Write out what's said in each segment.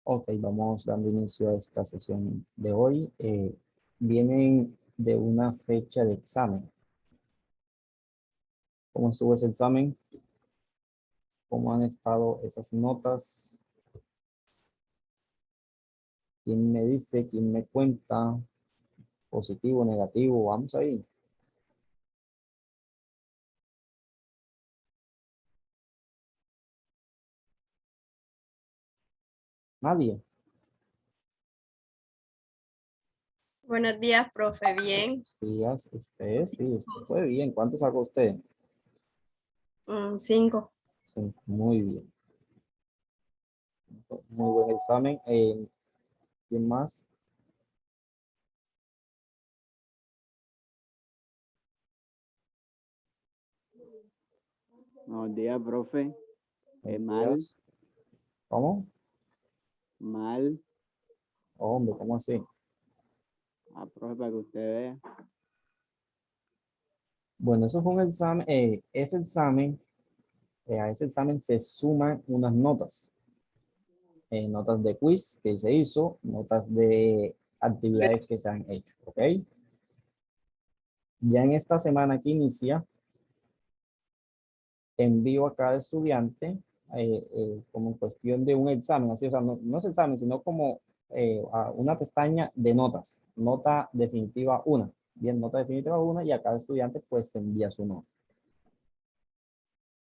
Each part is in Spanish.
Ok, vamos dando inicio a esta sesión de hoy. Vienen de una fecha de examen. ¿Cómo estuvo ese examen? ¿Cómo han estado esas notas? ¿Quién me dice? ¿Quién me cuenta? ¿Positivo, negativo? Vamos ahí. Nadie. Buenos días, profe. Bien. Días, usted, sí, usted fue bien. ¿Cuánto sacó usted? 5. Sí, muy bien. Muy buen examen. ¿Quién más? Buenos días, profe. Buenos Mal, días. ¿Cómo? mal. Hombre, ¿cómo así? Profe, para que usted vea. Bueno, eso fue un examen. Ese examen, a ese examen se suman unas notas. Notas de quiz que se hizo, notas de actividades que se han hecho, ¿ok? Ya en esta semana que inicia, envío a cada estudiante como en cuestión de un examen, así, o sea, no es examen, sino como a una pestaña de notas, nota definitiva 1. Bien, nota definitiva 1 y a cada estudiante pues se envía su nota.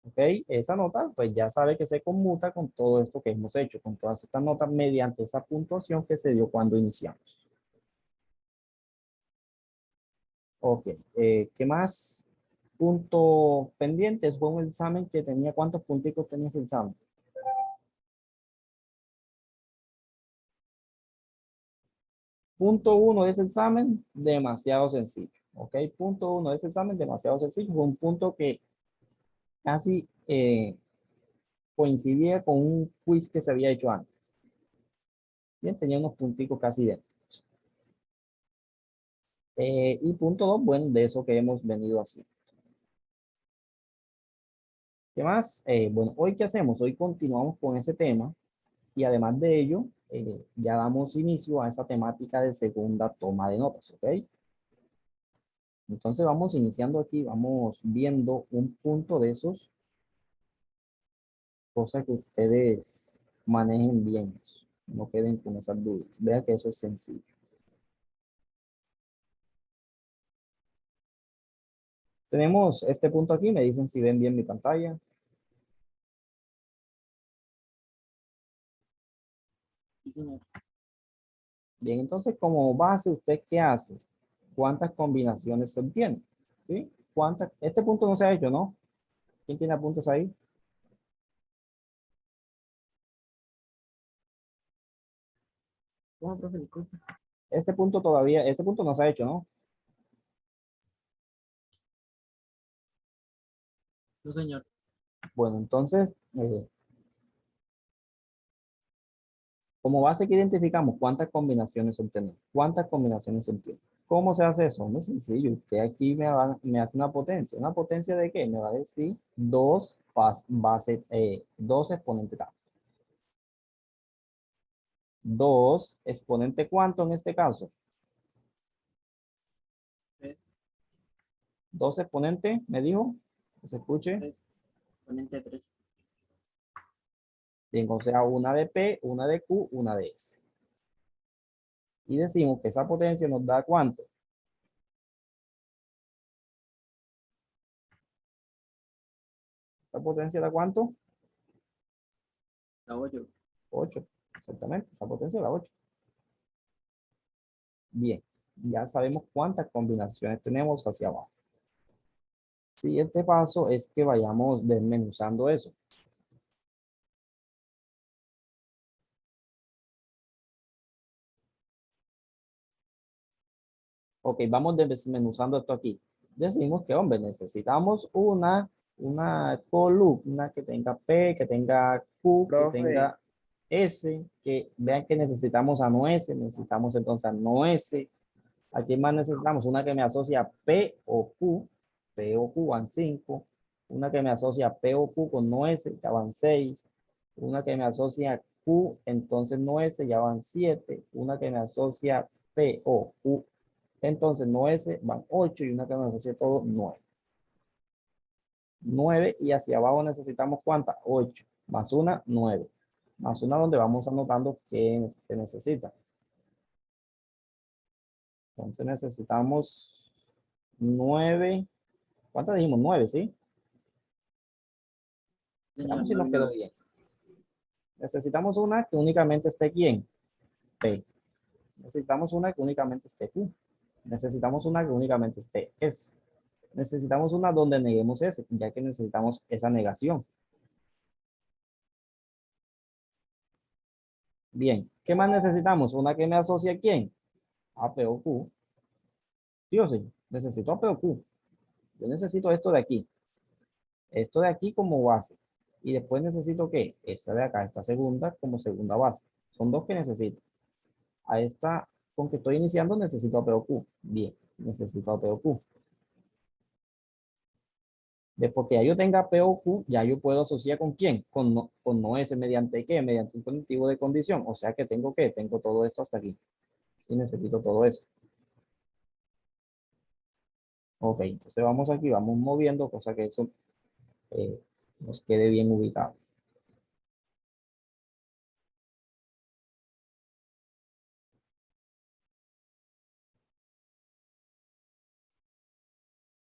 ¿Ok? Esa nota pues ya sabe que se conmuta con todo esto que hemos hecho, con todas estas notas mediante esa puntuación que se dio cuando iniciamos. Ok, ¿qué más? Punto pendientes, fue un examen que tenía, ¿cuántos punticos tenía ese examen? Punto uno de ese examen, demasiado sencillo. Ok, punto uno de ese examen, demasiado sencillo. Fue un punto que casi coincidía con un quiz que se había hecho antes. Bien, tenía unos punticos casi idénticos. Y punto dos, bueno, de eso que hemos venido haciendo. ¿Qué más? Bueno, hoy qué hacemos? Hoy continuamos con ese tema y además de ello, ya damos inicio a esa temática de segunda toma de notas, ¿ok? Entonces vamos iniciando aquí, vamos viendo un punto de esos, cosas que ustedes manejen bien eso, no queden con esas dudas. Vean que eso es sencillo. Tenemos este punto aquí, me dicen si ven bien mi pantalla. Bien, entonces como base, ¿usted qué hace? ¿Cuántas combinaciones se obtienen? ¿Sí? ¿Cuántas? Este punto no se ha hecho, ¿no? ¿Quién tiene apuntes ahí? No, profe, disculpe. Este punto todavía, este punto no se ha hecho, ¿no? No, señor. Bueno, entonces, como base que identificamos cuántas combinaciones obtenemos. ¿Cuántas combinaciones obtenemos? ¿Cómo se hace eso? Muy sencillo. Usted aquí me hace una potencia. ¿Una potencia de qué? Me va a decir 2 2 exponente tal. 2 exponente cuánto en este caso? 2 exponente, me dijo, que se escuche. Exponente 3. Bien, o sea, una de P, una de Q, una de S. Y decimos que esa potencia nos da ¿cuánto? ¿Esa potencia da cuánto? La 8. 8. Exactamente, esa potencia da 8. Bien, ya sabemos cuántas combinaciones tenemos hacia abajo. Siguiente paso es que vayamos desmenuzando eso. Ok, vamos desmenuzando esto aquí. Decimos que, hombre, necesitamos una columna que tenga P, que tenga Q, que Profe, tenga S, que vean que necesitamos a no S, necesitamos entonces a no S. Aquí más necesitamos una que me asocia P o Q van 5, una que me asocia P o Q con no S, ya van 6, una que me asocia Q, entonces no S, ya van 7. Una que me asocia P, O, Q, entonces no S, van 8 y una que me asocia todo, 9. 9 y hacia abajo necesitamos ¿cuántas? 8. Más una, 9. Más una donde vamos anotando que se necesita. Entonces necesitamos 9. ¿Cuántas dijimos? 9, ¿sí? Señor, Veamos si nos quedó 9. bien. Necesitamos una que únicamente esté ¿quién? P. Necesitamos una que únicamente esté Q. Necesitamos una que únicamente esté S. Necesitamos una donde neguemos S, ya que necesitamos esa negación. Bien, ¿qué más necesitamos? Una que me asocie a ¿quién? A P o Q. ¿Sí o sí? Necesito a P o Q. Yo necesito esto de aquí. Esto de aquí como base. Y después necesito ¿qué? Esta de acá, esta segunda como segunda base. Son dos que necesito. A esta con que estoy iniciando necesito a P o Q. Bien, necesito a P o Q. Después que ya yo tenga P o Q, ya yo puedo asociar con quién, con no S, mediante qué, mediante un conectivo de condición. O sea que tengo que, tengo todo esto hasta aquí. Y necesito todo eso. Ok, entonces vamos aquí, vamos moviendo, cosa que eso eh, nos quede bien ubicado.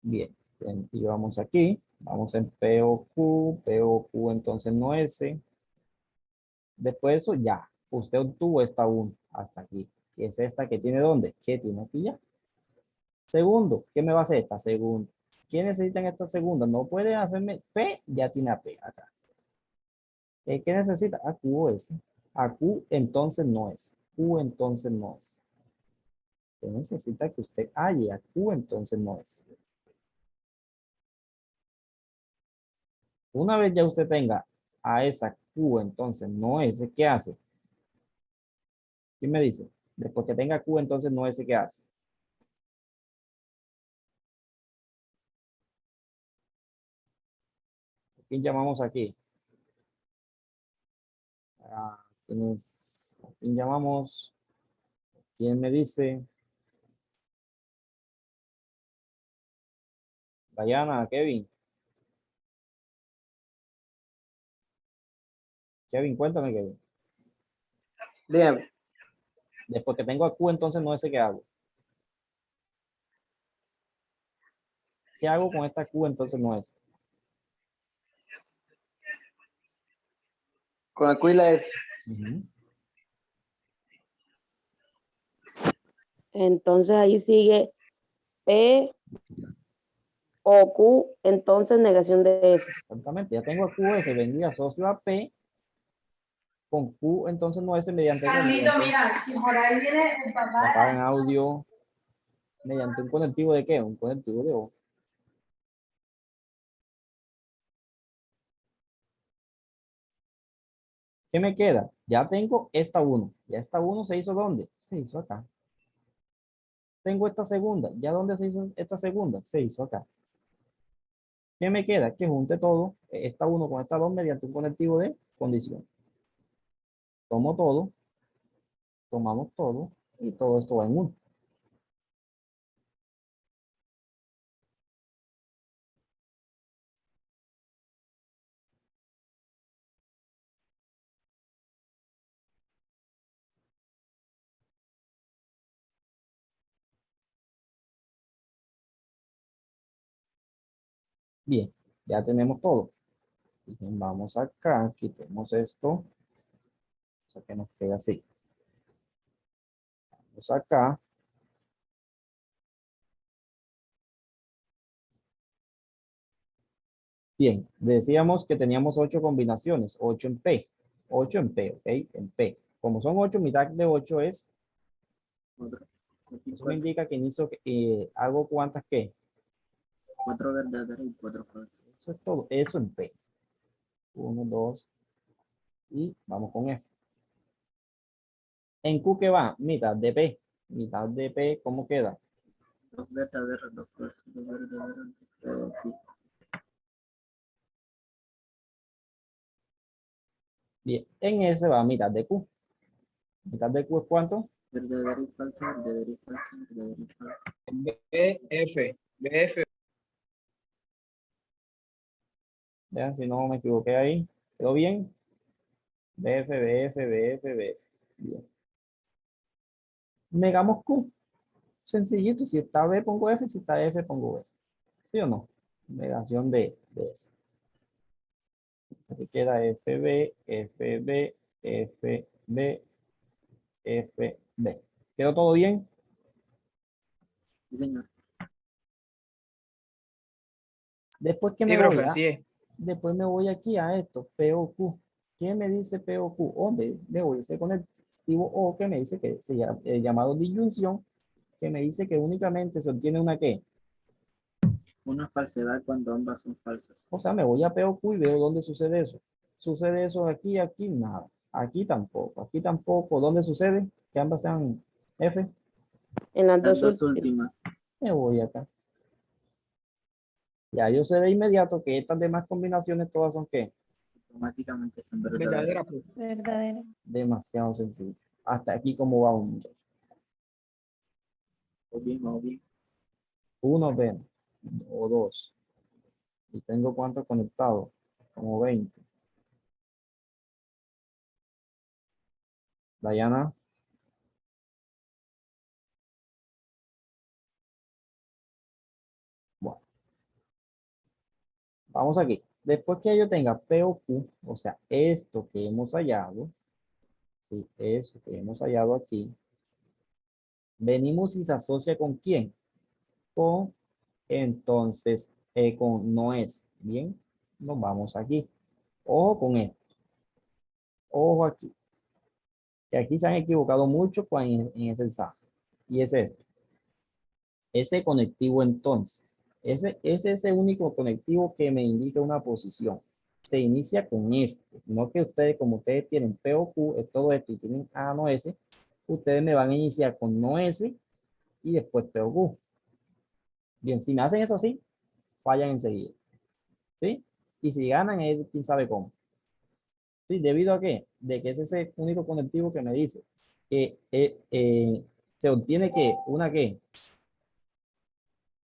Bien, y vamos aquí, vamos en P o Q entonces no S. Después de eso ya, usted obtuvo esta 1 hasta aquí, que es esta que tiene ¿dónde? Que tiene aquí ya. Segundo, ¿qué me va a hacer esta segunda? ¿Qué necesitan esta segunda? No puede hacerme P, ya tiene a P acá. ¿Qué necesita? A Q o S. A Q entonces no es. Q entonces no es. ¿Qué necesita que usted halle? A Q entonces no es. Una vez ya usted tenga a esa Q entonces no es, ¿qué hace? ¿Quién me dice? Después que tenga Q entonces no es, ¿qué hace? ¿Quién llamamos aquí? ¿A quién llamamos? ¿Quién me dice? Diana, Kevin. Kevin, cuéntame, Kevin. Bien, Después que tengo a Q, entonces no sé qué hago. ¿Qué hago con esta Q? Entonces no es. con Aquila es Ujú. Entonces ahí sigue P o Q, entonces negación de S. Exactamente. Ya tengo a QS, vendría asocio a P con Q, entonces no es mediante qué? Carlito, Mediante, mira, si por ahí viene el me papá. apagan audio mediante un conectivo de qué? Un conectivo de O. ¿Qué me queda? Ya tengo esta 1. ¿Ya esta 1 se hizo dónde? Se hizo acá. Tengo esta segunda. ¿Ya dónde se hizo esta segunda? Se hizo acá. ¿Qué me queda? Que junte todo, esta 1 con esta 2 mediante un conectivo de condición. Tomo todo, tomamos todo y todo esto va en 1. Bien, ya tenemos todo. Bien, vamos acá, quitemos esto, o sea que nos queda así. Vamos acá. Bien, decíamos que teníamos 8 combinaciones, 8 en P, 8 en P, ¿ok? En P. Como son 8, mitad de 8 es, 4. eso me indica que inicio, hago cuántas que. 4 verdaderas y 4 falsas. Eso es todo, eso en P. 1, 2 y vamos con F. En Q, ¿qué va? Mitad de P. Mitad de P, ¿cómo queda? 2 verdaderas, 2 falsas, 2 verdaderas, 2 falsas. Bien, en ese va mitad de Q. ¿Mitad de Q es cuánto? Verdadero y falso, verdadero y falso, verdadero y falso. BF. Vean si no me equivoqué ahí. ¿Quedó bien? BF, BF, BF, BF. Bien. Negamos Q. Sencillito. Si está B, pongo F. Si está F, pongo F. ¿Sí o no? Negación de S. Aquí queda FB, FB, FB, FB. ¿Quedó todo bien? Sí, señor. Después que Sí, me voy profe, a, así es. después me voy aquí a esto, POQ. ¿Qué me dice POQ? Hombre, me voy a ese conectivo O que me dice que se llama llamado disyunción, que me dice que únicamente se obtiene una ¿qué? Una falsedad cuando ambas son falsas. O sea, me voy a POQ y veo dónde sucede eso. ¿Sucede eso aquí, aquí? Nada. Aquí tampoco, aquí tampoco. ¿Dónde sucede? Que ambas sean F. En las Las dos dos últimas. últimas. Me voy acá. Ya yo sé de inmediato que estas demás combinaciones todas son ¿qué? Automáticamente son Verdadera, verdaderas. profe. Verdadero. Demasiado sencillo. Hasta aquí como va un muchacho. O bien, o bien. Uno ven o dos. Y tengo cuántos conectados, como 20. Diana, bueno, vamos aquí. Después que yo tenga P o Q, o sea, esto que hemos hallado, ¿sí? Eso que hemos hallado aquí, venimos y se asocia con quién? Con, entonces, con no es. Bien, nos vamos aquí. Ojo con esto. Ojo aquí. Que aquí se han equivocado mucho en ese examen. Y es esto. Ese conectivo entonces. Ese es ese único conectivo que me indica una posición. Se inicia con este. No que ustedes, como ustedes tienen P o Q, es todo esto y tienen A no S, ustedes me van a iniciar con no S y después P o Q. Bien, si me hacen eso así, fallan enseguida. ¿Sí? Y si ganan, es quién sabe cómo. ¿Sí? ¿Debido a qué? De que es ese único conectivo que me dice que se obtiene que una qué.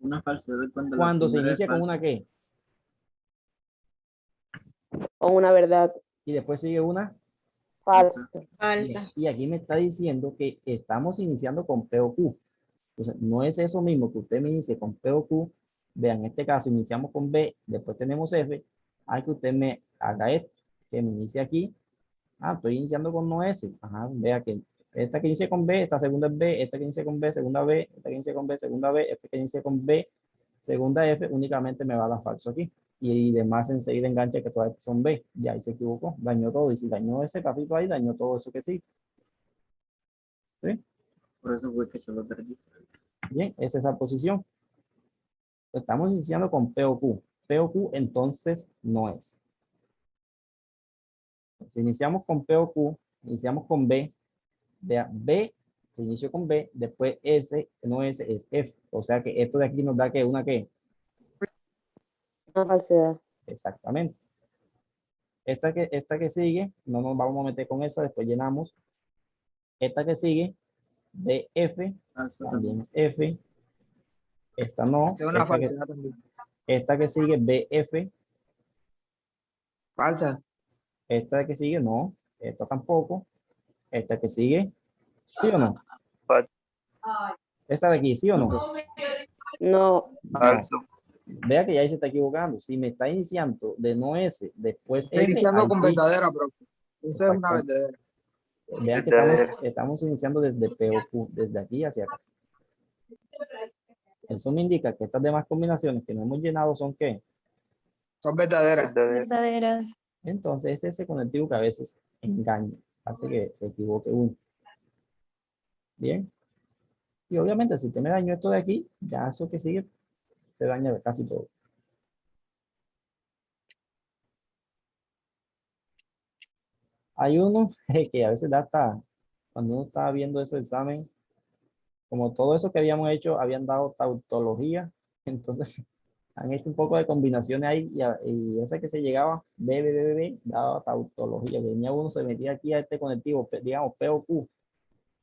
Una falsedad cuando la Cuando se primera es inicia con falsa. una qué. O una verdad Y después sigue una. falsa. Falsa. Y aquí me está diciendo que estamos iniciando con P o Q. Entonces, no es eso mismo que usted me inicie con P o Q. Vean, en este caso iniciamos con B, después tenemos F. Hay que usted me haga esto, que me inicie aquí. Ah, estoy iniciando con no S. Ajá, vea que esta que inicia con B, esta segunda es B, esta que inicia con B, segunda B, esta que inicia con B, segunda B, esta que inicia con B, segunda F, únicamente me va a dar falso aquí. Y demás enseguida engancha que todas estas son B. Ya ahí se equivocó, dañó todo. Y si dañó ese casito ahí, dañó todo eso que sí. ¿Sí? Por eso fue que yo lo perdí. Bien, esa es esa posición. Estamos iniciando con P o Q. P o Q entonces no es. Si iniciamos con P o Q, iniciamos con B, vea, B se inició con B, después S, no S, es F. O sea que esto de aquí nos da que una que Una falsedad. exactamente. Esta que sigue, no nos vamos a meter con esa, después llenamos. Esta que sigue, BF, Falso también también. es F. Esta no. Esa es una falsedad también. Esta que sigue, BF. Falsa. Esta que sigue, no. Esta tampoco. Esta que sigue, ¿sí o no? Esta de aquí, ¿sí o no? No. No. Vea que ya ahí se está equivocando. Si me está iniciando de no S, después Está F, iniciando ahí con sí. verdadera, profe. Esa es una Exacto. verdadera. Vean que estamos iniciando desde P o Q, desde aquí hacia acá. Eso me indica que estas demás combinaciones que no hemos llenado son ¿qué? Son verdaderas. Verdaderas. Entonces es ese conectivo que a veces engaña, hace que se equivoque uno. Bien. Y obviamente si usted me dañó esto de aquí, ya eso que sigue se daña casi todo. Hay uno que a veces da hasta, cuando uno estaba viendo ese examen, como todo eso que habíamos hecho, habían dado tautología, entonces Han hecho un poco de combinaciones ahí y esa que se llegaba, B, daba tautología. Venía uno, se metía aquí a este conectivo, digamos, P o Q.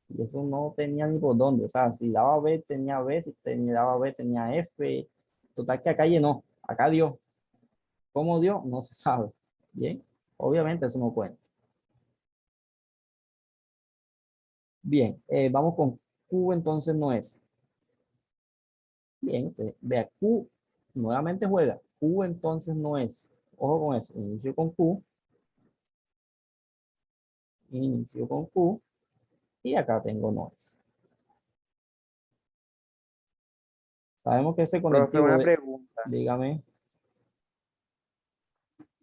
Y eso no tenía ni por dónde. O sea, si daba B, tenía B, si daba B, tenía F. Total que acá llenó, acá dio. ¿Cómo dio? No se sabe. Bien, obviamente eso no cuenta. Bien, vamos con Q, entonces no es. Bien, vea, Q nuevamente juega. Q entonces no es. Ojo con eso. Inicio con Q. Inicio con Q. Y acá tengo no es. Sabemos que ese Profe, conectivo una de, pregunta. dígame,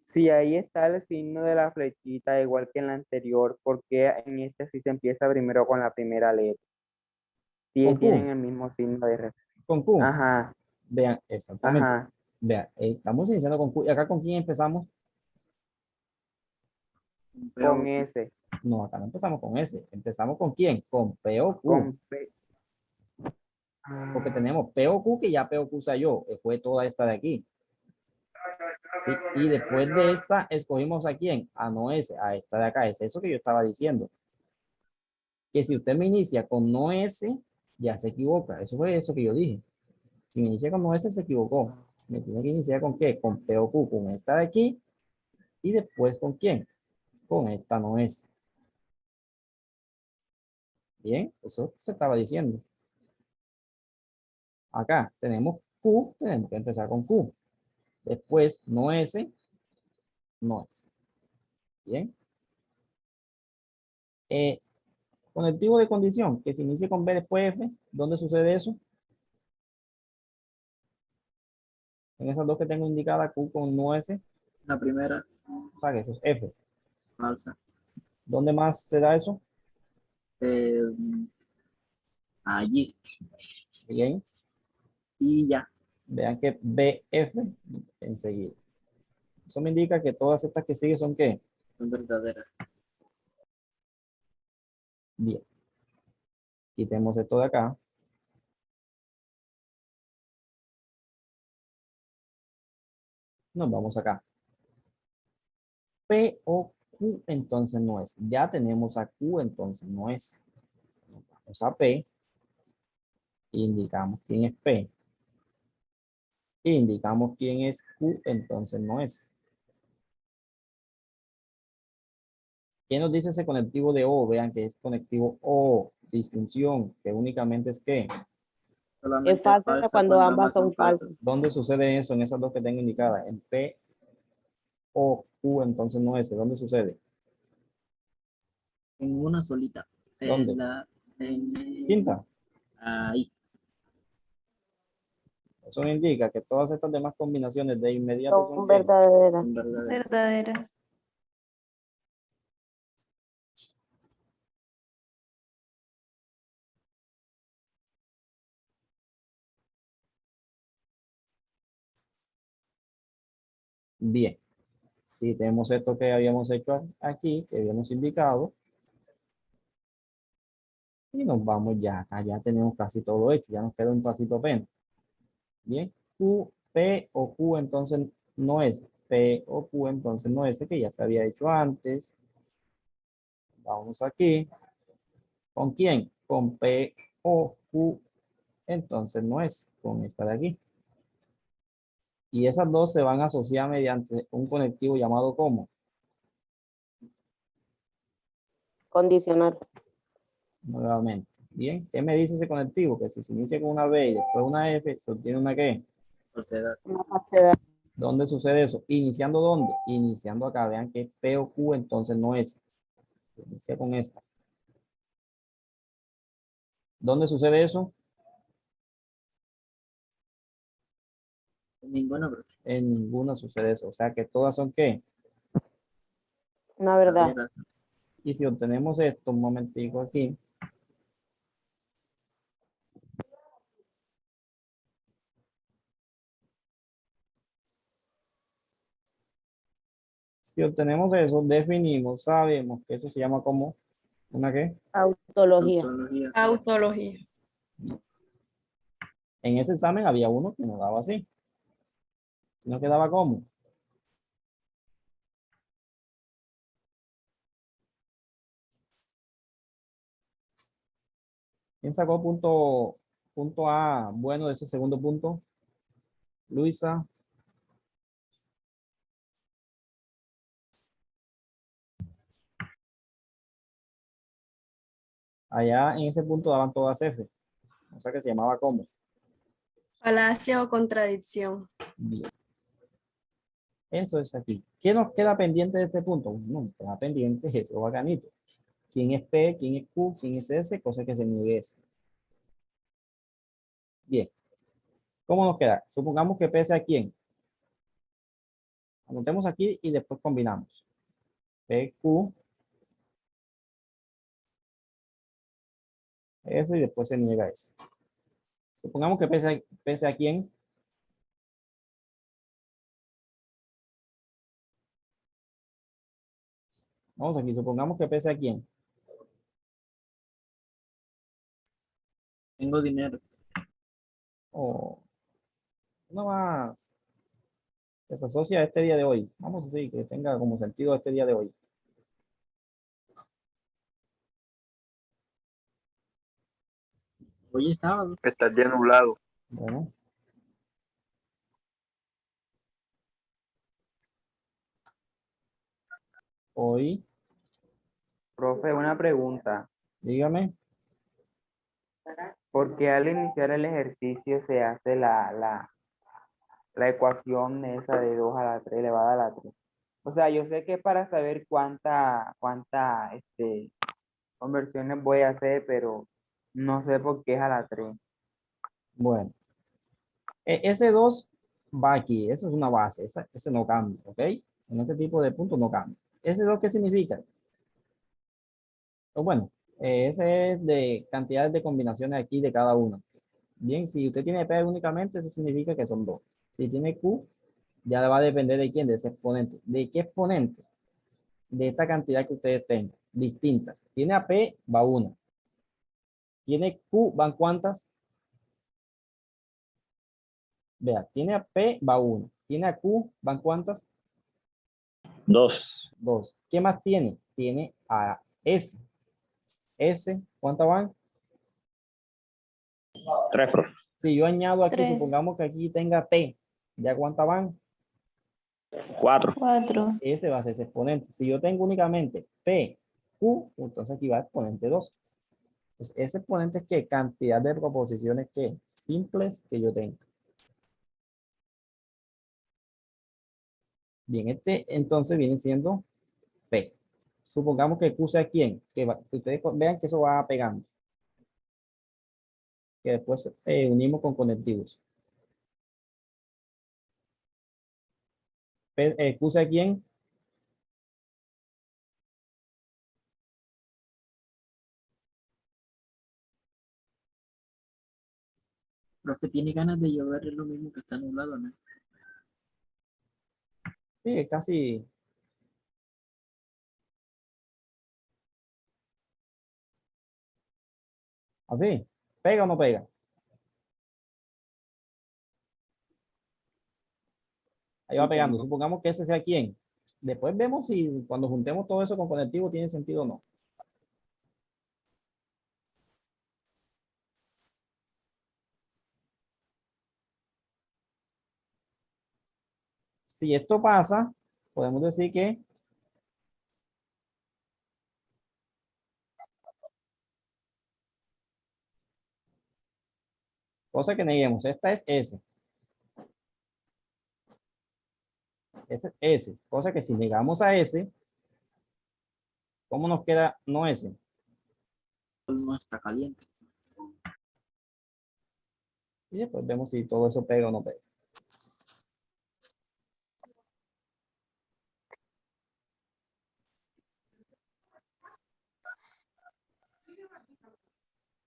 Si ahí está el signo de la flechita, igual que en la anterior, ¿por qué en este sí se empieza primero con la primera letra? Si con tienen Q, el mismo signo de referencia. con Q. Ajá, Vean, exactamente. ajá. Vean, estamos iniciando con Q. ¿Y acá con quién empezamos? Con S, No, acá no empezamos con S. Empezamos con quién? Con P o Q. con P. Porque Ah, tenemos P o Q, que ya P o Q salió. Fue toda esta de aquí. ¿Sí? Y después de esta, escogimos a quién? A no S, a esta de acá. Es eso que yo estaba diciendo. Que si usted me inicia con no S, ya se equivoca. Eso fue eso que yo dije. Si me inicia con no S, se equivocó. Me tiene que iniciar con qué? Con P o Q, con esta de aquí. Y después con quién? Con esta no S. Bien, eso se estaba diciendo. Acá tenemos Q, tenemos que empezar con Q. Después no S, no es. Bien. Conectivo de condición, que se inicie con B después F. ¿Dónde sucede eso? En esas dos que tengo indicadas, Q con no S. La primera, O sea, que eso es F. falsa. ¿Dónde más se da eso? Eh, Allí. Bien. Y ya. Vean que BF enseguida. Eso me indica que todas estas que siguen son ¿qué? Son verdaderas. Bien. Quitemos esto de acá. Nos vamos acá. P o Q entonces no es. Ya tenemos a Q entonces no es. Nos vamos a P. Indicamos quién es P. Indicamos quién es Q entonces no es. ¿Qué nos dice ese conectivo de O? Vean que es conectivo O. Disfunción. Que únicamente es ¿qué? Es Solamente falsa falsa cuando cuando ambas ambas son son falsas. falsas. ¿Dónde sucede eso? En esas dos que tengo indicadas. En P o Q entonces no es. ¿Dónde sucede? En una solita. ¿Dónde? Quinta. Ahí. Eso indica que todas estas demás combinaciones de inmediato son Son ¿qué? verdaderas. Son verdaderas. Verdaderas. Bien. Y tenemos esto que habíamos hecho aquí, que habíamos indicado. Y nos vamos ya. Acá ya tenemos casi todo hecho. Ya nos queda un pasito apenas. Bien. Q, P o Q entonces no es. P o Q entonces no es, que ya se había hecho antes. Vamos aquí. ¿Con quién? Con P o Q entonces no es. Con esta de aquí. Y esas dos se van a asociar mediante un conectivo llamado ¿cómo? Condicional. Nuevamente. Bien, ¿qué me dice ese conectivo? Que si se inicia con una B y después una F, se obtiene una ¿qué? Falsedad. Una falsedad. ¿Dónde sucede eso? ¿Iniciando dónde? Iniciando acá. Vean que P o Q entonces no es. Inicia con esta. ¿Dónde sucede eso? Ninguna En ninguna sucede eso. O sea que todas son ¿qué? Una verdad. verdadera. Y si obtenemos esto, un momentico aquí. Si obtenemos eso, definimos, sabemos que eso se llama como una ¿qué? Autología. Tautología. Tautología. En ese examen había uno que nos daba así. Si nos quedaba como. ¿Quién sacó punto A bueno de ese segundo punto? Luisa. Allá en ese punto daban todas F. O sea que se llamaba como. Falacia o contradicción. Bien. Eso es aquí. ¿Qué nos queda pendiente de este punto? No, queda pendiente eso, bacanito. ¿Quién es P? ¿Quién es Q? ¿Quién es S? Cosa que se niegue S. Bien. ¿Cómo nos queda? Supongamos que P sea quién. Anotemos aquí y después combinamos. P, Q, S y después se niega S. Supongamos que P sea quién. Vamos aquí, supongamos que P sea quién. Tengo dinero. O uno más que se asocia a este día de hoy. Vamos a decir que tenga como sentido este día de hoy. Hoy es sábado. Está bien nublado. Bueno. Hoy, Profe, una pregunta. dígame. ¿Por qué al iniciar el ejercicio se hace la ecuación esa de 2 a la 3 elevada a la 3? O sea, yo sé que es para saber cuánta conversiones voy a hacer, pero no sé por qué es a la 3. Bueno, ese 2 va aquí. Eso es una base. Ese no cambia, ¿ok? En este tipo de puntos no cambia. ¿Ese 2 qué significa? Pues bueno, ese es de cantidades de combinaciones aquí de cada uno. Bien, si usted tiene P únicamente, eso significa que son 2. Si tiene Q, ya va a depender de quién, de ese exponente. ¿De qué exponente? De esta cantidad que ustedes tengan, distintas. Tiene a P, va una. Tiene Q, ¿van cuántas? Vea, tiene a P, va una. Tiene a Q, ¿van cuántas? 2. 2. ¿Qué más tiene? Tiene a S. S, ¿cuántas van? 3, profe. Si yo añado aquí, 3, supongamos que aquí tenga T, ¿ya cuántas van? 4. 4, Ese va a ser ese exponente. Si yo tengo únicamente P, Q, entonces aquí va exponente 2. Entonces, ese exponente es que cantidad de proposiciones que simples que yo tengo. Bien, este entonces viene siendo P. Supongamos que Q sea quién, que ustedes vean que eso va pegando. Que después unimos con conectivos. Q sea quién. Pero es que tiene ganas de llover, es lo mismo que está nublado, ¿no? Sí, es casi. Así. ¿Pega o no pega? Ahí va pegando. Supongamos que ese sea quién. Después vemos si cuando juntemos todo eso con conectivo tiene sentido o no. Si esto pasa, podemos decir que cosa que neguemos. Esta es S. Ese es S. Cosa que si negamos a S, ¿cómo nos queda no S? No está caliente. Y después vemos si todo eso pega o no pega.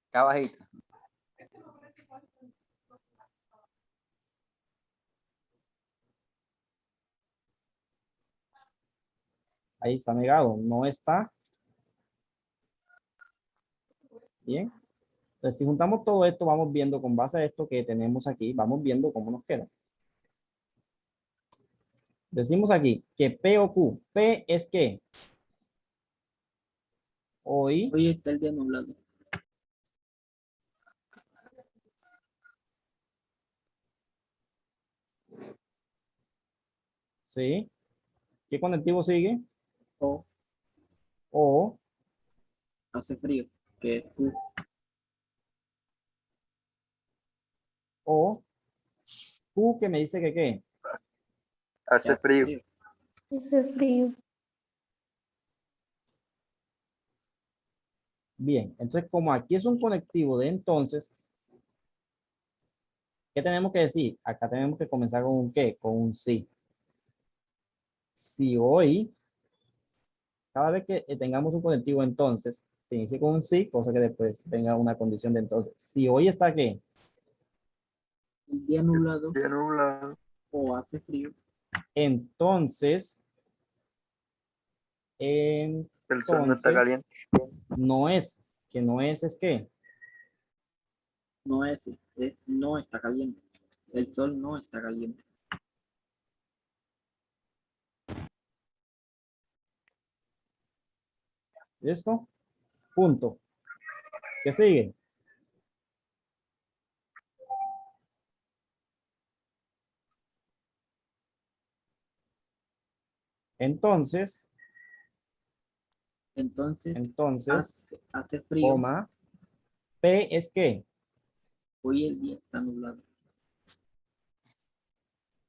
Acá bajito. Ahí está negado. No está. Bien. Entonces, si juntamos todo esto, vamos viendo con base a esto que tenemos aquí, vamos viendo cómo nos queda. Decimos aquí que P o Q. P es que hoy, Hoy está el día nublado. ¿sí? ¿Qué conectivo sigue? O O, hace frío, que es Q. o, Q que me dice que qué. que Hace frío. Hace frío. Bien, entonces como aquí es un conectivo de entonces, ¿qué tenemos que decir? Acá tenemos que comenzar con un qué, con un sí. Si hoy, cada vez que tengamos un conectivo entonces, se inicie con un sí, cosa que después tenga una condición de entonces. Si hoy está qué, El día nublado Día nublado. o hace frío, entonces, El sol no está entonces, caliente. no es, que no es qué. no es no está caliente. El sol no está caliente. ¿Listo? Punto. ¿Qué sigue? Entonces, Entonces, hace frío. coma, P es qué. Hoy el día está nublado.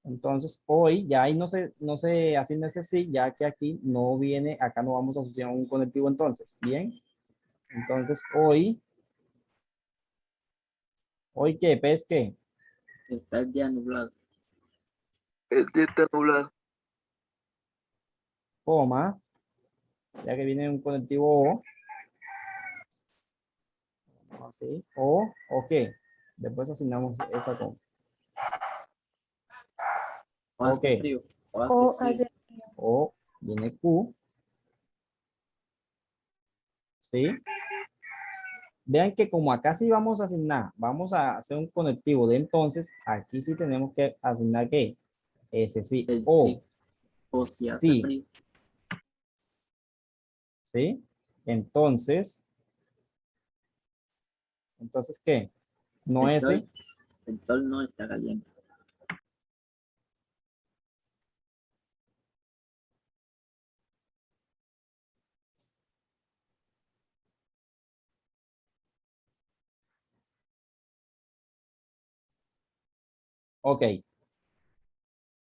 Entonces, hoy ya ahí no se asigna ese sí, ya que aquí no viene, acá no vamos a asociar un conectivo entonces. Bien. Entonces, hoy qué, P es qué. Está el día nublado. El día está nublado. Coma, ya que viene un conectivo O. Así, o qué. Después asignamos esa coma. O hace Ok. frío. O O hace frío. hace O viene Q. ¿Sí? Vean que como acá sí vamos a asignar, vamos a hacer un conectivo de entonces, aquí sí tenemos que asignar qué. Ese sí. El O sí. O si hace sí. frío. ¿Sí? Entonces, ¿qué? No El ese. sol, el sol no está caliente. Ok.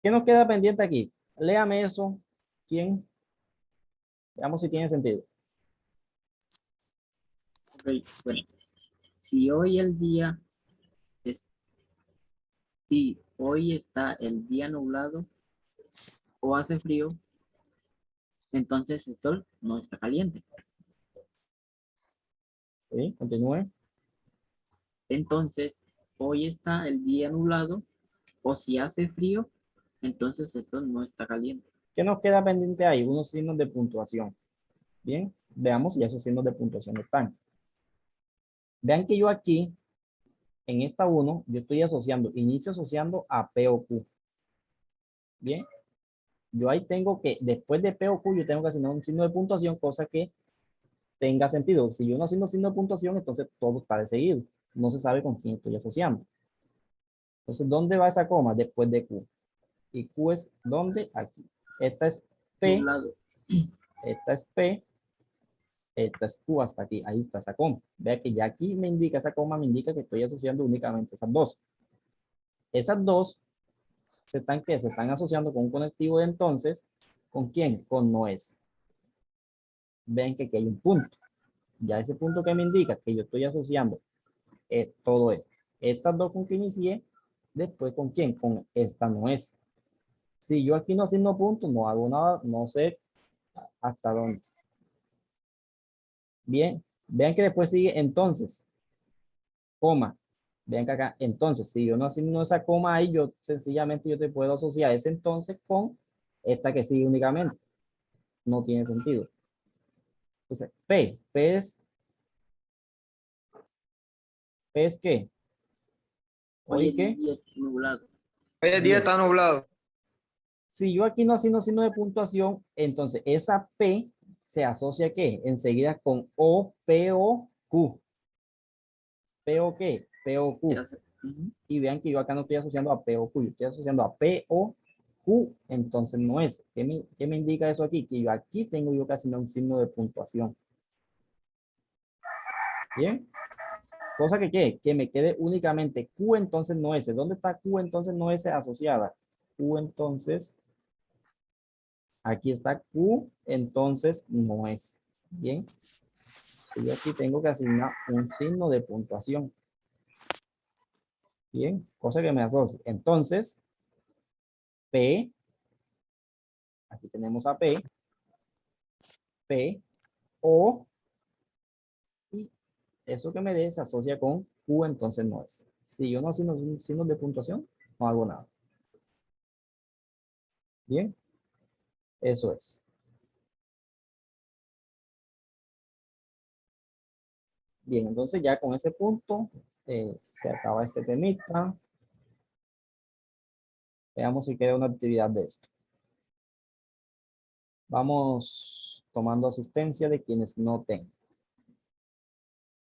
¿Qué nos queda pendiente aquí? Léame eso. ¿Quién? Veamos si tiene sentido. Ok, bueno. Si hoy el día, es- si hoy está el día nublado o hace frío, entonces el sol no está caliente. ¿Sí? Continúe. Entonces, hoy está el día nublado o si hace frío, entonces el sol no está caliente. ¿Qué nos queda pendiente ahí? Unos signos de puntuación. Bien. Veamos si esos signos de puntuación están. Vean que yo aquí, en esta 1, yo estoy asociando, inicio asociando a P o Q. Bien. Yo ahí tengo que, después de P o Q, yo tengo que asignar un signo de puntuación, cosa que tenga sentido. Si yo no asigno signo de puntuación, entonces todo está de seguido. No se sabe con quién estoy asociando. Entonces, ¿dónde va esa coma? Después de Q. ¿Y Q es dónde? Aquí. Esta es P, Nublado. esta es P, esta es Q hasta aquí. Ahí está esa coma. Vea que ya aquí me indica, esa coma me indica que estoy asociando únicamente esas dos. Esas dos ¿qué? Se están asociando con un conectivo de entonces. ¿Con quién? Con no es. Ven que aquí hay un punto. Ya ese punto que me indica que yo estoy asociando todo esto. Estas dos con que inicié, después con quién, con esta no es. Si yo aquí no asigno puntos, no hago nada, no sé hasta dónde. Bien, vean que después sigue entonces, coma. Vean que acá, entonces, si yo no asigno esa coma ahí, yo sencillamente yo te puedo asociar ese entonces con esta que sigue únicamente. No tiene sentido. Entonces, P es qué. Hoy Hoy el qué. día es nublado. Hoy el día Bien. está nublado. Si yo aquí no asigno signo de puntuación, entonces esa P se asocia ¿a qué? Enseguida con O, P, O, Q. ¿P, O qué? P, O, Q. Ujú. Y vean que yo acá no estoy asociando a P, O, Q. Yo estoy asociando a P, O, Q. Entonces no es. ¿Qué me indica eso aquí? Que yo aquí tengo yo que asignar un signo de puntuación. Bien. Cosa que, ¿qué? Que me quede únicamente Q, entonces no S. ¿Dónde está Q, entonces no S asociada? Q, entonces, aquí está Q, entonces no es. Bien. Si yo aquí tengo que asignar un signo de puntuación. Bien. Cosa que me asocie. Entonces, P, aquí tenemos a P, P, O, y eso que me dé se asocia con Q, entonces no es. Si yo no asigno signos de puntuación, no hago nada. Bien. Eso es. Bien, entonces ya con ese punto se acaba este temita. Veamos si queda una actividad de esto. Vamos tomando asistencia de quienes no tengan.